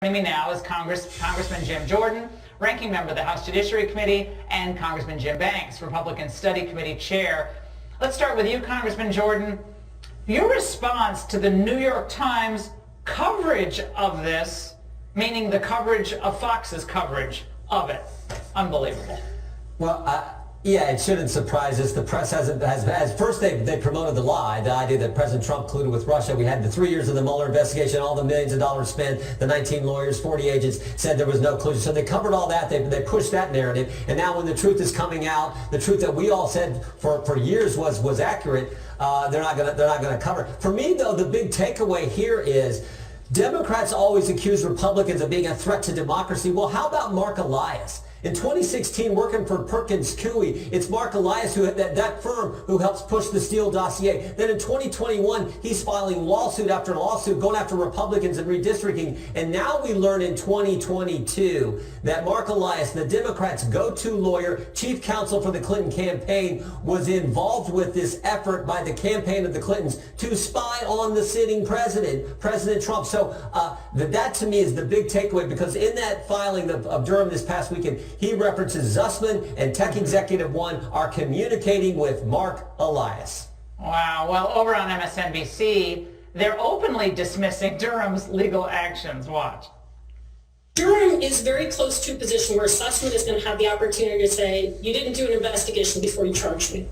Joining me now is Congressman Jim Jordan, Ranking Member of the House Judiciary Committee, and Congressman Jim Banks, Republican Study Committee Chair. Let's start with you, Congressman Jordan. Your response to the New York Times coverage of this, meaning the coverage of Fox's coverage of it. Unbelievable. Well, yeah, it shouldn't surprise us. The press has first they promoted the lie, the idea that President Trump colluded with Russia. We had the 3 years of the Mueller investigation, all the millions of dollars spent, the 19 lawyers, 40 agents said there was no collusion. So they covered all that. They pushed that narrative. And now when the truth is coming out, the truth that we all said for years was accurate, they're not gonna cover it. For me, though, the big takeaway here is Democrats always accuse Republicans of being a threat to democracy. Well, how about Mark Elias? In 2016, working for Perkins Coie, it's Mark Elias, that firm, who helps push the Steele dossier. Then in 2021, he's filing lawsuit after lawsuit, going after Republicans and redistricting. And now we learn in 2022 that Mark Elias, the Democrats' go-to lawyer, chief counsel for the Clinton campaign, was involved with this effort by the campaign of the Clintons to spy on the sitting president, President Trump. So that to me is the big takeaway, because in that filing of Durham this past weekend, he references Zussman and Tech Executive One are communicating with Mark Elias. Wow. Well, over on MSNBC, they're openly dismissing Durham's legal actions. Watch. Durham is very close to a position where Sussman is going to have the opportunity to say, you didn't do an investigation before you charged me.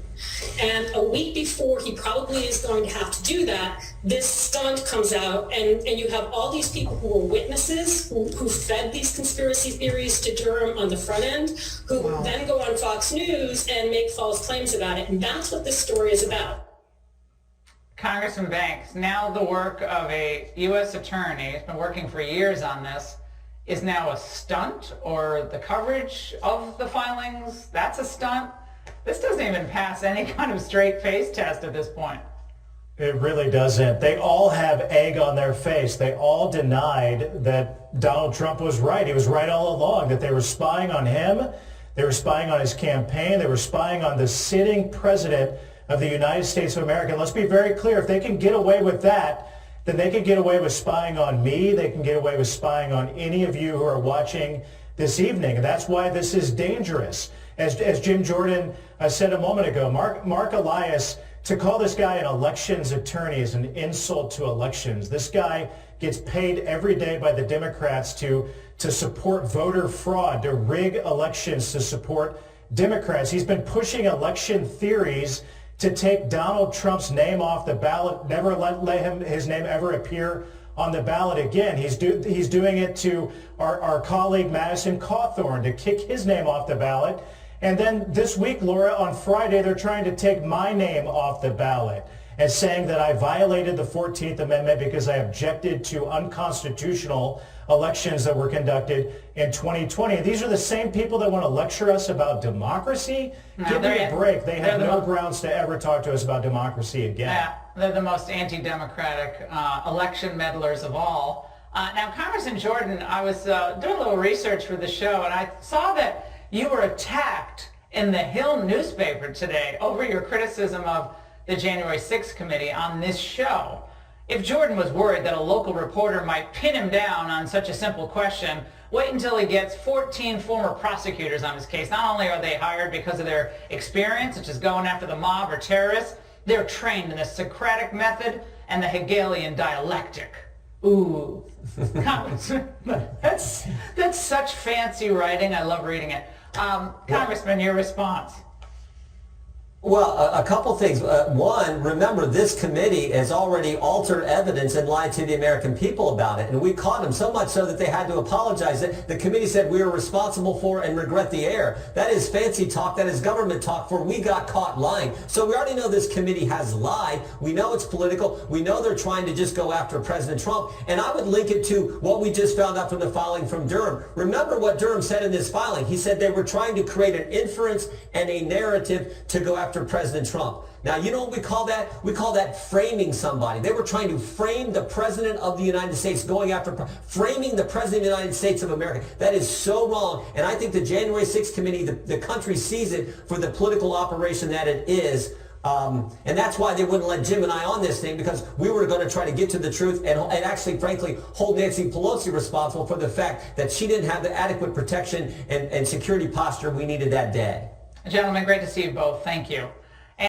And a week before he probably is going to have to do that, this stunt comes out, and you have all these people who were witnesses, who fed these conspiracy theories to Durham on the front end, who then go on Fox News and make false claims about it. And that's what this story is about. Congressman Banks, now the work of a U.S. attorney, who's been working for years on this, is now a stunt, or the coverage of the filings, that's a stunt? This doesn't even pass any kind of straight face test at this point. It really doesn't. They all have egg on their face. They all denied that Donald Trump was right. He was right all along, that they were spying on him, they were spying on his campaign, they were spying on the sitting president of the United States of America. And let's be very clear, if they can get away with that, then they can get away with spying on me. They can get away with spying on any of you who are watching this evening. And that's why this is dangerous. As Jim Jordan said a moment ago, Mark Elias, to call this guy an elections attorney is an insult to elections. This guy gets paid every day by the Democrats to support voter fraud, to rig elections to support Democrats. He's been pushing election theories to take Donald Trump's name off the ballot, never let his name ever appear on the ballot again. He's doing it to our colleague Madison Cawthorn, to kick his name off the ballot. And then this week, Laura, on Friday, they're trying to take my name off the ballot and saying that I violated the 14th Amendment because I objected to unconstitutional elections that were conducted in 2020. These are the same people that want to lecture us about democracy. Give me a break. They have no grounds to ever talk to us about democracy again. Yeah, they're the most anti-democratic election meddlers of all. Now, Congressman Jordan, I was doing a little research for the show, and I saw that you were attacked in the Hill newspaper today over your criticism of the January 6th committee on this show. If Jordan was worried that a local reporter might pin him down on such a simple question, wait until he gets 14 former prosecutors on his case. Not only are they hired because of their experience, such as going after the mob or terrorists, they're trained in the Socratic method and the Hegelian dialectic. Ooh, that's such fancy writing. I love reading it. Congressman, your response. Well, a couple things. One, remember, this committee has already altered evidence and lied to the American people about it. And we caught them so much so that they had to apologize. The committee said we are responsible for and regret the error. That is fancy talk. That is government talk for we got caught lying. So we already know this committee has lied. We know it's political. We know they're trying to just go after President Trump. And I would link it to what we just found out from the filing from Durham. Remember what Durham said in this filing. He said they were trying to create an inference and a narrative to go after President Trump. Now, you know what we call that? We call that framing somebody. They were trying to frame the President of the United States, going after, framing the President of the United States of America. That is so wrong. And I think the January 6th committee, the country sees it for the political operation that it is. And that's why they wouldn't let Jim and I on this thing, because we were going to try to get to the truth and actually, frankly, hold Nancy Pelosi responsible for the fact that she didn't have the adequate protection and security posture we needed that day. Gentlemen, great to see you both. Thank you.